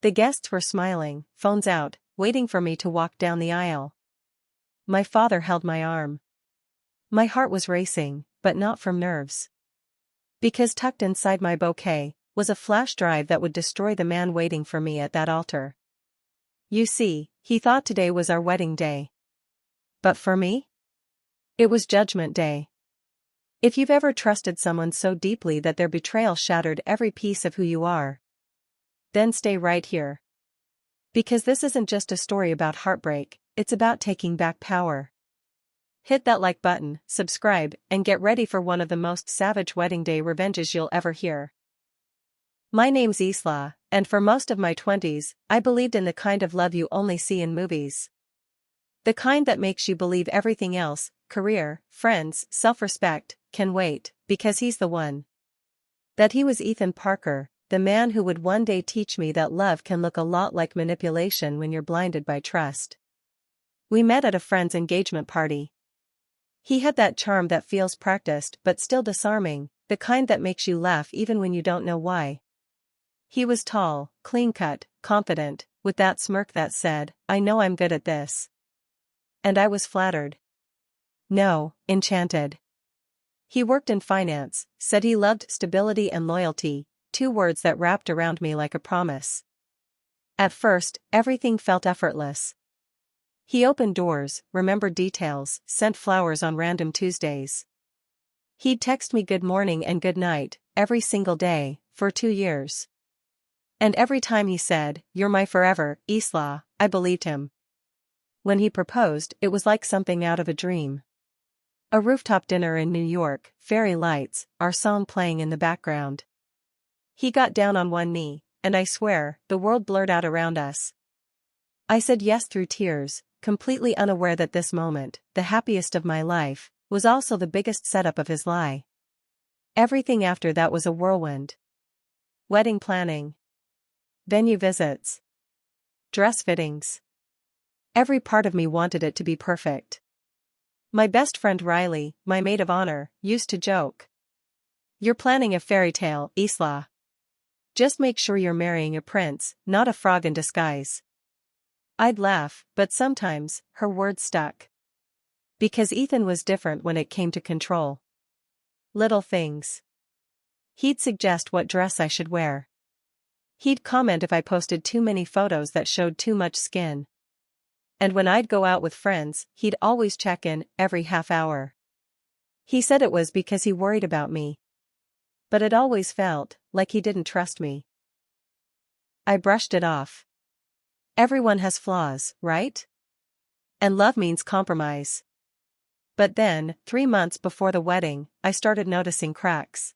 The guests were smiling, phones out, waiting for me to walk down the aisle. My father held my arm. My heart was racing, but not from nerves. Because tucked inside my bouquet was a flash drive that would destroy the man waiting for me at that altar. You see, he thought today was our wedding day. But for me? It was Judgment Day. If you've ever trusted someone so deeply that their betrayal shattered every piece of who you are, then stay right here. Because this isn't just a story about heartbreak, it's about taking back power. Hit that like button, subscribe, and get ready for one of the most savage wedding day revenges you'll ever hear. My name's Isla, and for most of my 20s, I believed in the kind of love you only see in movies. The kind that makes you believe everything else, career, friends, self-respect, can wait, because he's the one. That he was Ethan Parker, the man who would one day teach me that love can look a lot like manipulation when you're blinded by trust. We met at a friend's engagement party. He had that charm that feels practiced but still disarming, the kind that makes you laugh even when you don't know why. He was tall, clean-cut, confident, with that smirk that said, "I know I'm good at this." And I was flattered. No, enchanted. He worked in finance, said he loved stability and loyalty, two words that wrapped around me like a promise. At first, everything felt effortless. He opened doors, remembered details, sent flowers on random Tuesdays. He'd text me good morning and good night, every single day, for 2 years. And every time he said, "You're my forever, Isla," I believed him. When he proposed, it was like something out of a dream. A rooftop dinner in New York, fairy lights, our song playing in the background. He got down on one knee, and I swear, the world blurred out around us. I said yes through tears, completely unaware that this moment, the happiest of my life, was also the biggest setup of his lie. Everything after that was a whirlwind. Wedding planning. Venue visits. Dress fittings. Every part of me wanted it to be perfect. My best friend Riley, my maid of honor, used to joke. "You're planning a fairy tale, Isla. Just make sure you're marrying a prince, not a frog in disguise." I'd laugh, but sometimes, her words stuck. Because Ethan was different when it came to control. Little things. He'd suggest what dress I should wear. He'd comment if I posted too many photos that showed too much skin. And when I'd go out with friends, he'd always check in, every half hour. He said it was because he worried about me. But it always felt like he didn't trust me. I brushed it off. Everyone has flaws, right? And love means compromise. But then, 3 months before the wedding, I started noticing cracks.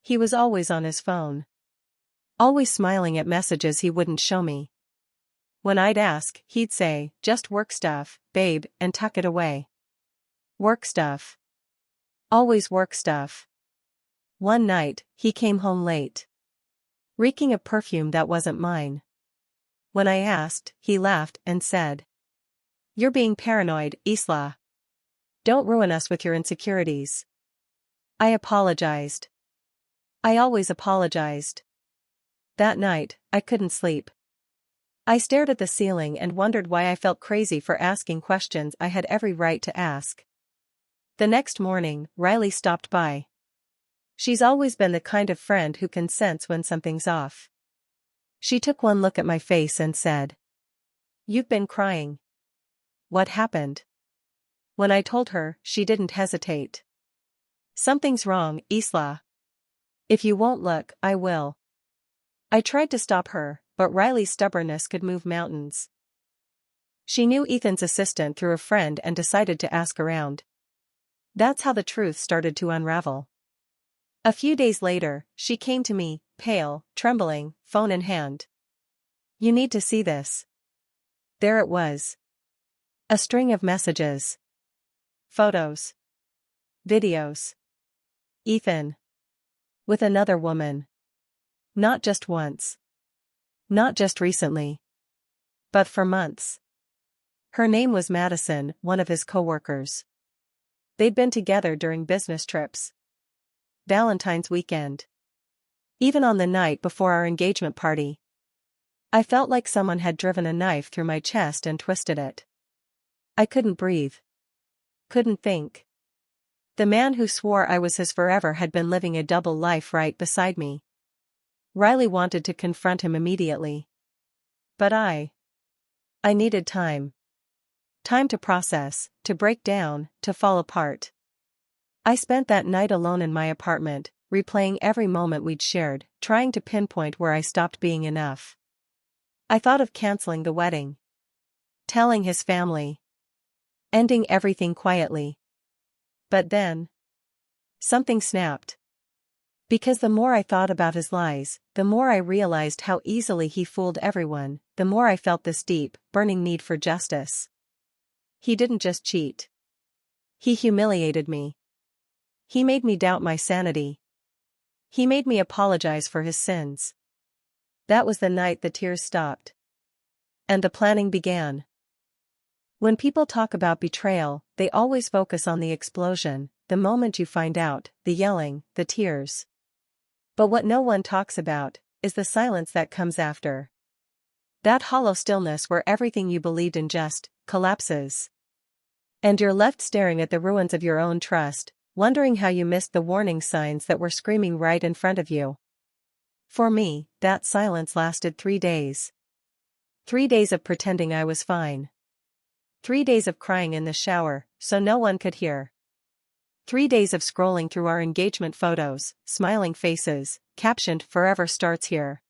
He was always on his phone. Always smiling at messages he wouldn't show me. When I'd ask, he'd say, "Just work stuff, babe," and tuck it away. Work stuff. Always work stuff. One night, he came home late. Reeking of perfume that wasn't mine. When I asked, he laughed and said, "You're being paranoid, Isla. Don't ruin us with your insecurities." I apologized. I always apologized. That night, I couldn't sleep. I stared at the ceiling and wondered why I felt crazy for asking questions I had every right to ask. The next morning, Riley stopped by. She's always been the kind of friend who can sense when something's off. She took one look at my face and said, "You've been crying. What happened?" When I told her, she didn't hesitate. "Something's wrong, Isla. If you won't look, I will." I tried to stop her, but Riley's stubbornness could move mountains. She knew Ethan's assistant through a friend and decided to ask around. That's how the truth started to unravel. A few days later, she came to me, pale, trembling, phone in hand. "You need to see this." There it was. A string of messages. Photos. Videos. Ethan. With another woman. Not just once. Not just recently. But for months. Her name was Madison, one of his co-workers. They'd been together during business trips. Valentine's weekend. Even on the night before our engagement party. I felt like someone had driven a knife through my chest and twisted it. I couldn't breathe. Couldn't think. The man who swore I was his forever had been living a double life right beside me. Riley wanted to confront him immediately. But I needed time. Time to process, to break down, to fall apart. I spent that night alone in my apartment, replaying every moment we'd shared, trying to pinpoint where I stopped being enough. I thought of canceling the wedding. Telling his family. Ending everything quietly. But then, something snapped. Because the more I thought about his lies, the more I realized how easily he fooled everyone, the more I felt this deep, burning need for justice. He didn't just cheat. He humiliated me. He made me doubt my sanity. He made me apologize for his sins. That was the night the tears stopped. And the planning began. When people talk about betrayal, they always focus on the explosion, the moment you find out, the yelling, the tears. But what no one talks about is the silence that comes after. That hollow stillness where everything you believed in just collapses. And you're left staring at the ruins of your own trust, wondering how you missed the warning signs that were screaming right in front of you. For me, that silence lasted 3 days. 3 days of pretending I was fine. 3 days of crying in the shower, so no one could hear. 3 days of scrolling through our engagement photos, smiling faces, captioned "Forever starts here."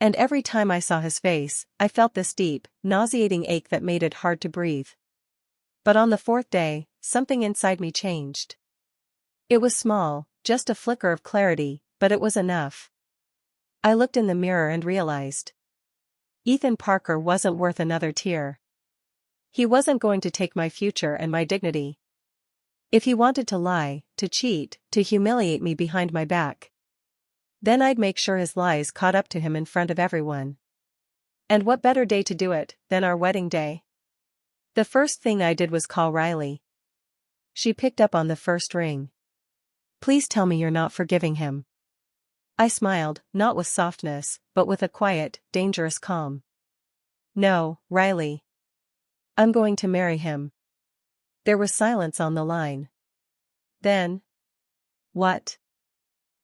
And every time I saw his face, I felt this deep, nauseating ache that made it hard to breathe. But on the 4th day, something inside me changed. It was small, just a flicker of clarity, but it was enough. I looked in the mirror and realized. Ethan Parker wasn't worth another tear. He wasn't going to take my future and my dignity. If he wanted to lie, to cheat, to humiliate me behind my back, then I'd make sure his lies caught up to him in front of everyone. And what better day to do it than our wedding day? The first thing I did was call Riley. She picked up on the first ring. "Please tell me you're not forgiving him." I smiled, not with softness, but with a quiet, dangerous calm. "No, Riley. I'm going to marry him." There was silence on the line. Then, "What?"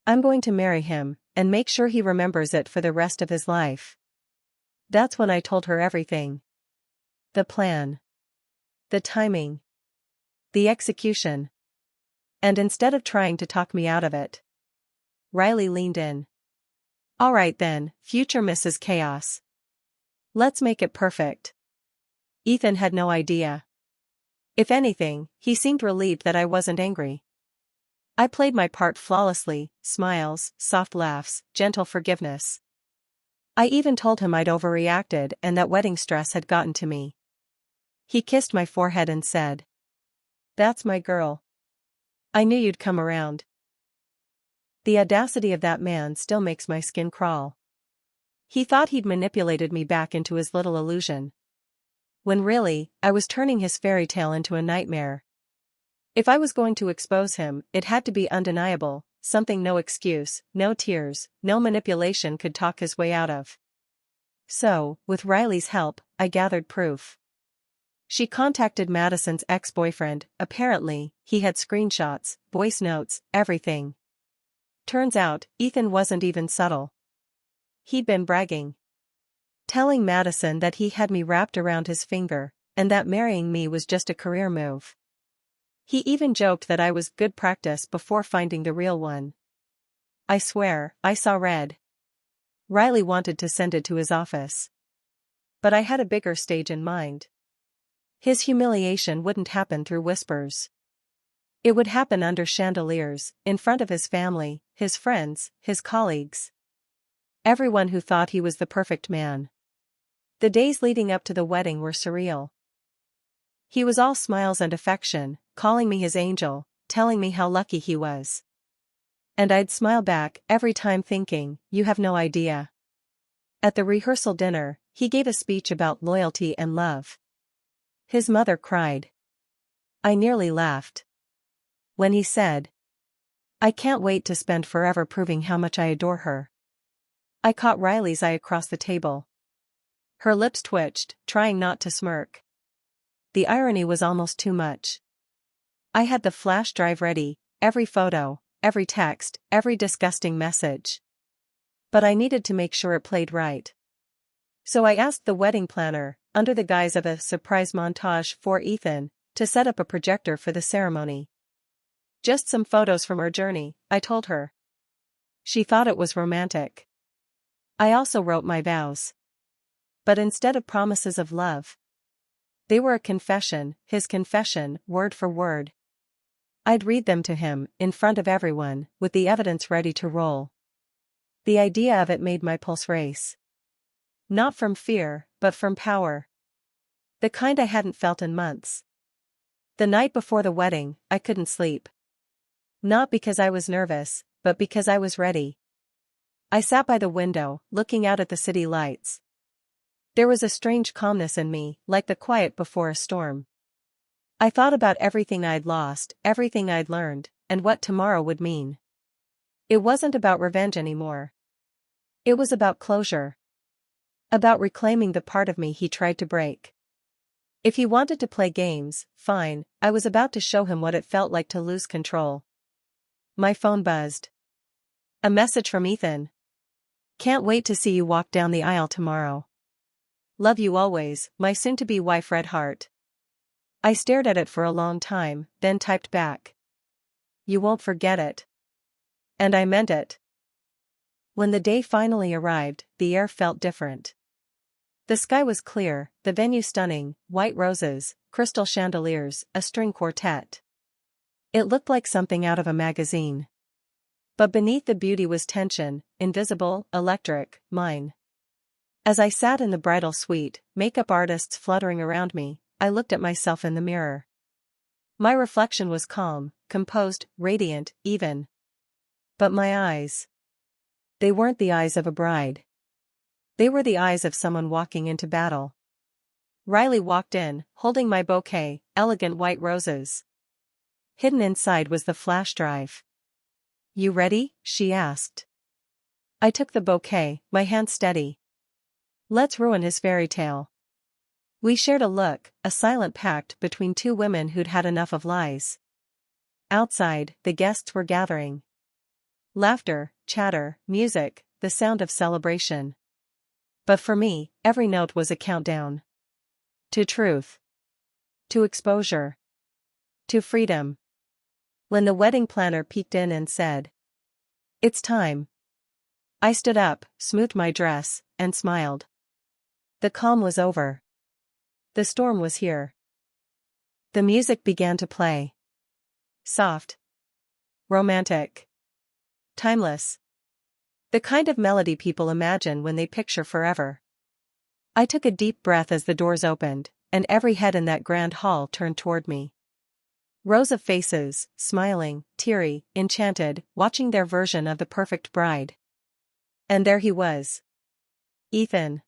"I'm going to marry him, and make sure he remembers it for the rest of his life." That's when I told her everything. The plan. The timing. The execution. And instead of trying to talk me out of it, Riley leaned in. "All right then, future Mrs. Chaos. Let's make it perfect." Ethan had no idea. If anything, he seemed relieved that I wasn't angry. I played my part flawlessly, smiles, soft laughs, gentle forgiveness. I even told him I'd overreacted and that wedding stress had gotten to me. He kissed my forehead and said, "That's my girl. I knew you'd come around." The audacity of that man still makes my skin crawl. He thought he'd manipulated me back into his little illusion, when really, I was turning his fairy tale into a nightmare. If I was going to expose him, it had to be undeniable, something no excuse, no tears, no manipulation could talk his way out of. So, with Riley's help, I gathered proof. She contacted Madison's ex-boyfriend. Apparently, he had screenshots, voice notes, everything. Turns out, Ethan wasn't even subtle. He'd been bragging. Telling Madison that he had me wrapped around his finger, and that marrying me was just a career move. He even joked that I was good practice before finding the real one. I swear, I saw red. Riley wanted to send it to his office. But I had a bigger stage in mind. His humiliation wouldn't happen through whispers. It would happen under chandeliers, in front of his family, his friends, his colleagues. Everyone who thought he was the perfect man. The days leading up to the wedding were surreal. He was all smiles and affection, calling me his angel, telling me how lucky he was. And I'd smile back every time thinking, "You have no idea." At the rehearsal dinner, he gave a speech about loyalty and love. His mother cried. I nearly laughed. When he said, "I can't wait to spend forever proving how much I adore her," I caught Riley's eye across the table. Her lips twitched, trying not to smirk. The irony was almost too much. I had the flash drive ready, every photo, every text, every disgusting message. But I needed to make sure it played right. So I asked the wedding planner, under the guise of a surprise montage for Ethan, to set up a projector for the ceremony. Just some photos from our journey, I told her. She thought it was romantic. I also wrote my vows. But instead of promises of love, they were a confession, his confession, word for word. I'd read them to him, in front of everyone, with the evidence ready to roll. The idea of it made my pulse race. Not from fear, but from power. The kind I hadn't felt in months. The night before the wedding, I couldn't sleep. Not because I was nervous, but because I was ready. I sat by the window, looking out at the city lights. There was a strange calmness in me, like the quiet before a storm. I thought about everything I'd lost, everything I'd learned, and what tomorrow would mean. It wasn't about revenge anymore. It was about closure. About reclaiming the part of me he tried to break. If he wanted to play games, fine, I was about to show him what it felt like to lose control. My phone buzzed. A message from Ethan. Can't wait to see you walk down the aisle tomorrow. Love you always, my soon-to-be wife Red Heart. I stared at it for a long time, then typed back. You won't forget it. And I meant it. When the day finally arrived, the air felt different. The sky was clear, the venue stunning, white roses, crystal chandeliers, a string quartet. It looked like something out of a magazine. But beneath the beauty was tension, invisible, electric, mine. As I sat in the bridal suite, makeup artists fluttering around me, I looked at myself in the mirror. My reflection was calm, composed, radiant, even. But my eyes. They weren't the eyes of a bride. They were the eyes of someone walking into battle. Riley walked in, holding my bouquet, elegant white roses. Hidden inside was the flash drive. You ready? She asked. I took the bouquet, my hand steady. Let's ruin his fairy tale. We shared a look, a silent pact between two women who'd had enough of lies. Outside, the guests were gathering. Laughter, chatter, music, the sound of celebration. But for me, every note was a countdown. To truth. To exposure. To freedom. When the wedding planner peeked in and said, "It's time," I stood up, smoothed my dress, and smiled. The calm was over. The storm was here. The music began to play. Soft. Romantic. Timeless. The kind of melody people imagine when they picture forever. I took a deep breath as the doors opened, and every head in that grand hall turned toward me. Rows of faces, smiling, teary, enchanted, watching their version of the perfect bride. And there he was. Ethan.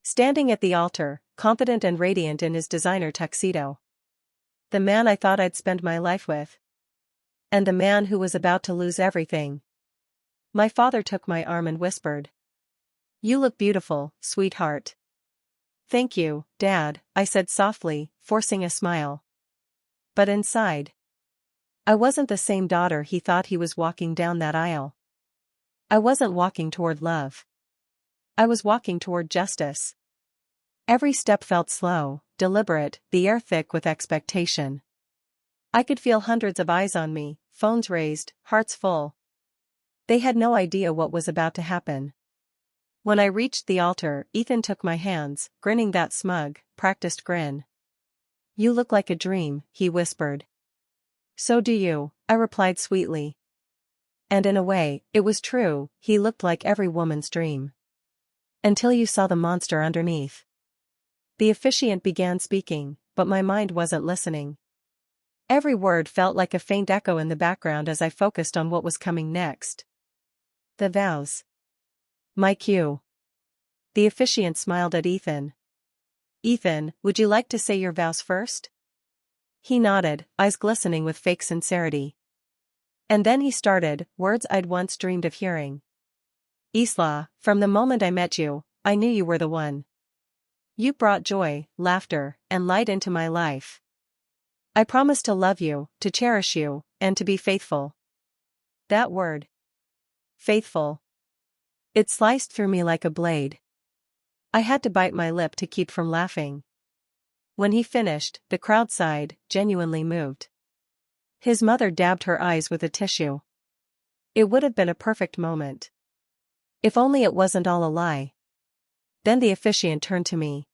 Standing at the altar, confident and radiant in his designer tuxedo. The man I thought I'd spend my life with. And the man who was about to lose everything. My father took my arm and whispered, "You look beautiful, sweetheart." "Thank you, Dad," I said softly, forcing a smile. But inside, I wasn't the same daughter he thought he was walking down that aisle. I wasn't walking toward love. I was walking toward justice. Every step felt slow, deliberate, the air thick with expectation. I could feel hundreds of eyes on me, phones raised, hearts full. They had no idea what was about to happen. When I reached the altar, Ethan took my hands, grinning that smug, practiced grin. "You look like a dream," he whispered. "So do you," I replied sweetly. And in a way, it was true, he looked like every woman's dream. Until you saw the monster underneath. The officiant began speaking, but my mind wasn't listening. Every word felt like a faint echo in the background as I focused on what was coming next. The vows. My cue. The officiant smiled at Ethan. "Ethan, would you like to say your vows first?" He nodded, eyes glistening with fake sincerity. And then he started, words I'd once dreamed of hearing. "Isla, from the moment I met you, I knew you were the one. You brought joy, laughter, and light into my life. I promise to love you, to cherish you, and to be faithful. That word. Faithful. It sliced through me like a blade. I had to bite my lip to keep from laughing. When he finished, the crowd sighed, genuinely moved. His mother dabbed her eyes with a tissue. It would have been a perfect moment. If only it wasn't all a lie. Then the officiant turned to me.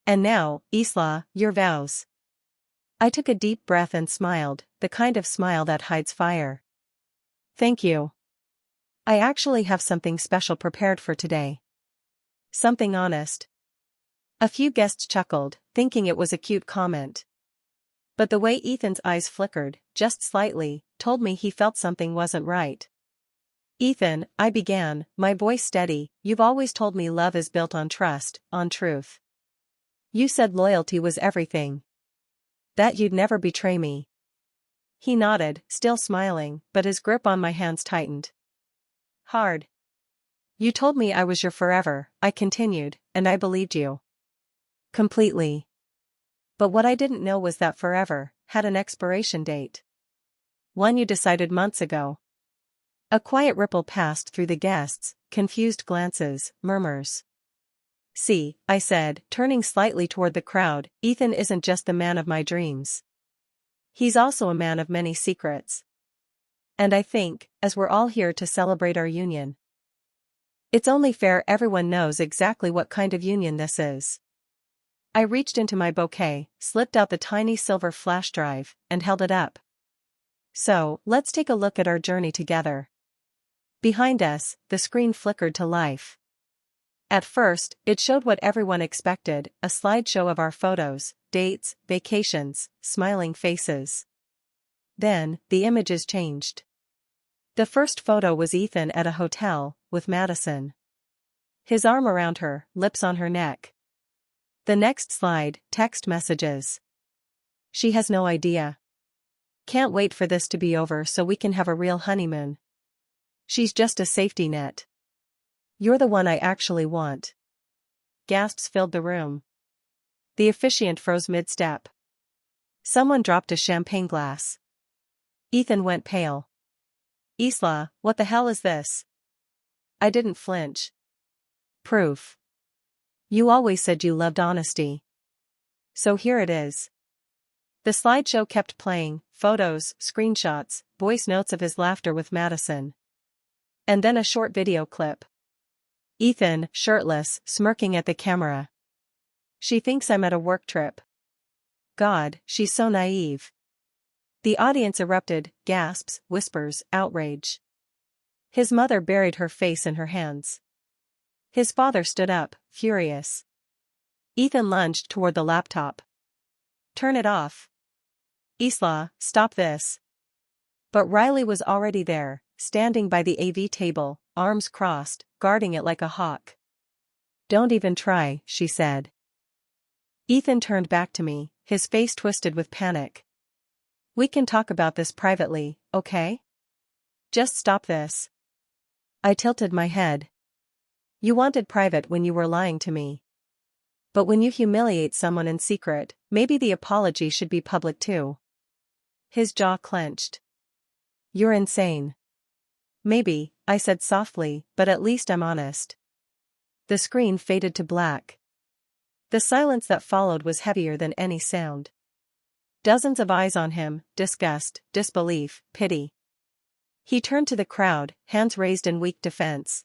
And now, Isla, your vows. I took a deep breath and smiled, the kind of smile that hides fire. Thank you. I actually have something special prepared for today. Something honest. A few guests chuckled, thinking it was a cute comment. But the way Ethan's eyes flickered, just slightly, told me he felt something wasn't right. Ethan, I began, my voice steady, you've always told me love is built on trust, on truth. You said loyalty was everything. That you'd never betray me. He nodded, still smiling, but his grip on my hands tightened. Hard. You told me I was your forever, I continued, and I believed you. Completely. But what I didn't know was that forever had an expiration date. One you decided months ago. A quiet ripple passed through the guests, confused glances, murmurs. See, I said, turning slightly toward the crowd, Ethan isn't just the man of my dreams. He's also a man of many secrets. And I think, as we're all here to celebrate our union, it's only fair everyone knows exactly what kind of union this is. I reached into my bouquet, slipped out the tiny silver flash drive, and held it up. So, let's take a look at our journey together. Behind us, the screen flickered to life. At first, it showed what everyone expected, a slideshow of our photos, dates, vacations, smiling faces. Then, the images changed. The first photo was Ethan at a hotel, with Madison. His arm around her, lips on her neck. The next slide, text messages. She has no idea. Can't wait for this to be over so we can have a real honeymoon. She's just a safety net. You're the one I actually want. Gasps filled the room. The officiant froze mid-step. Someone dropped a champagne glass. Ethan went pale. Isla, what the hell is this? I didn't flinch. Proof. You always said you loved honesty. So here it is. The slideshow kept playing, photos, screenshots, voice notes of his laughter with Madison. And then a short video clip. Ethan, shirtless, smirking at the camera. She thinks I'm at a work trip. God, she's so naive. The audience erupted, gasps, whispers, outrage. His mother buried her face in her hands. His father stood up, furious. Ethan lunged toward the laptop. Turn it off. Isla, stop this. But Riley was already there, standing by the AV table, arms crossed, guarding it like a hawk. Don't even try, she said. Ethan turned back to me, his face twisted with panic. We can talk about this privately, okay? Just stop this. I tilted my head. You wanted private when you were lying to me. But when you humiliate someone in secret, maybe the apology should be public too. His jaw clenched. You're insane. Maybe, I said softly, but at least I'm honest. The screen faded to black. The silence that followed was heavier than any sound. Dozens of eyes on him, disgust, disbelief, pity. He turned to the crowd, hands raised in weak defense.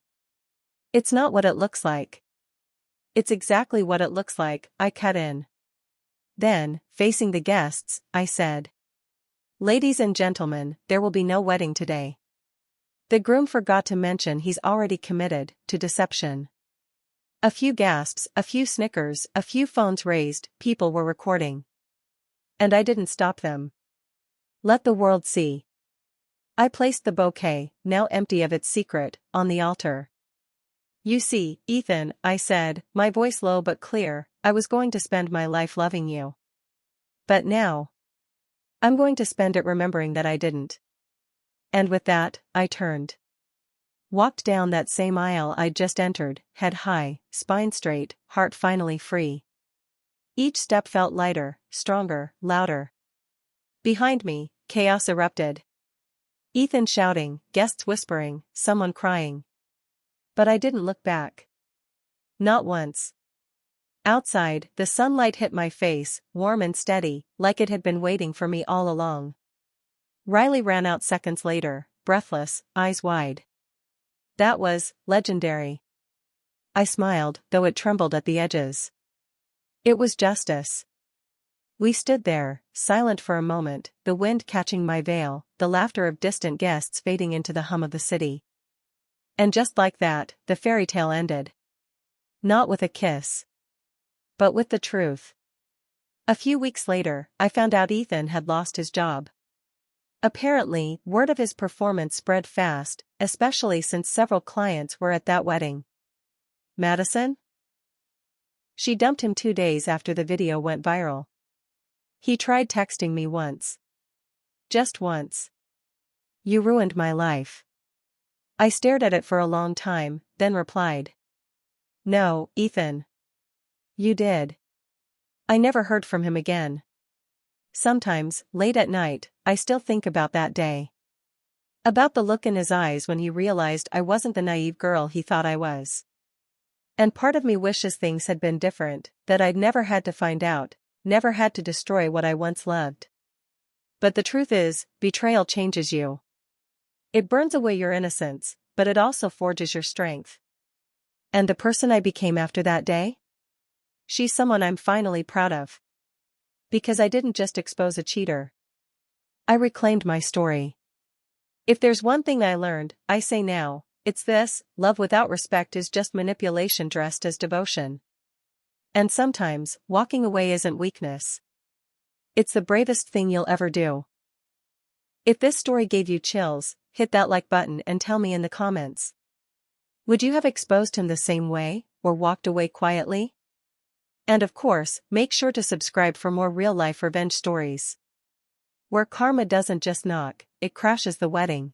It's not what it looks like. It's exactly what it looks like, I cut in. Then, facing the guests, I said. Ladies and gentlemen, there will be no wedding today. The groom forgot to mention he's already committed to deception. A few gasps, a few snickers, a few phones raised, people were recording. And I didn't stop them. Let the world see. I placed the bouquet, now empty of its secret, on the altar. You see, Ethan, I said, my voice low but clear, I was going to spend my life loving you. But now, I'm going to spend it remembering that I didn't. And with that, I turned. Walked down that same aisle I'd just entered, head high, spine straight, heart finally free. Each step felt lighter, stronger, louder. Behind me, chaos erupted. Ethan shouting, guests whispering, someone crying. But I didn't look back. Not once. Outside, the sunlight hit my face, warm and steady, like it had been waiting for me all along. Riley ran out seconds later, breathless, eyes wide. That was legendary. I smiled, though it trembled at the edges. It was justice. We stood there, silent for a moment, the wind catching my veil, the laughter of distant guests fading into the hum of the city. And just like that, the fairy tale ended. Not with a kiss, but with the truth. A few weeks later, I found out Ethan had lost his job. Apparently, word of his performance spread fast, especially since several clients were at that wedding. Madison? She dumped him 2 days after the video went viral. He tried texting me once. Just once. You ruined my life. I stared at it for a long time, then replied. No, Ethan. You did. I never heard from him again. Sometimes, late at night, I still think about that day. About the look in his eyes when he realized I wasn't the naive girl he thought I was. And part of me wishes things had been different, that I'd never had to find out, never had to destroy what I once loved. But the truth is, betrayal changes you. It burns away your innocence, but it also forges your strength. And the person I became after that day? She's someone I'm finally proud of. Because I didn't just expose a cheater. I reclaimed my story. If there's one thing I learned, I say now, it's this: love without respect is just manipulation dressed as devotion. And sometimes, walking away isn't weakness. It's the bravest thing you'll ever do. If this story gave you chills, hit that like button and tell me in the comments. Would you have exposed him the same way, or walked away quietly? And of course, make sure to subscribe for more real-life revenge stories. Where karma doesn't just knock, it crashes the wedding.